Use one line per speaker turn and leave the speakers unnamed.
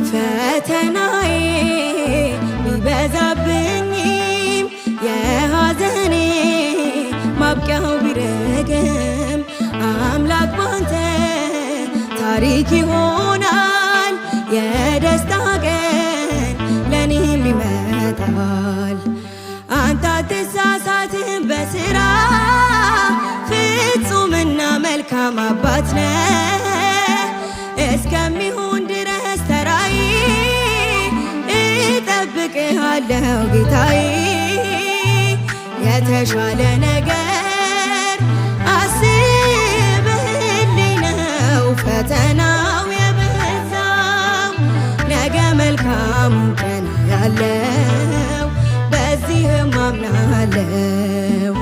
ፈተናዬ ቢበዛብኝም የሐዘኔ ማብቂያው ቢረግም አምላክ ባንተ ታሪክ ይሆናል። የደስታ ቀን ለኔም ይመጣል። አንተ አትሳሳትም በስራ ፍጹምና መልካም አባት ነህ። እስከሚሆን ድረስ ተራዬ እጠብቅሃለሁ ጌታዬ። የተሻለ ነገር አስብህልኝ ነው ፈተናው የበዛው። ነገ መልካም ቀን ያለው በዚህም አምናለሁ።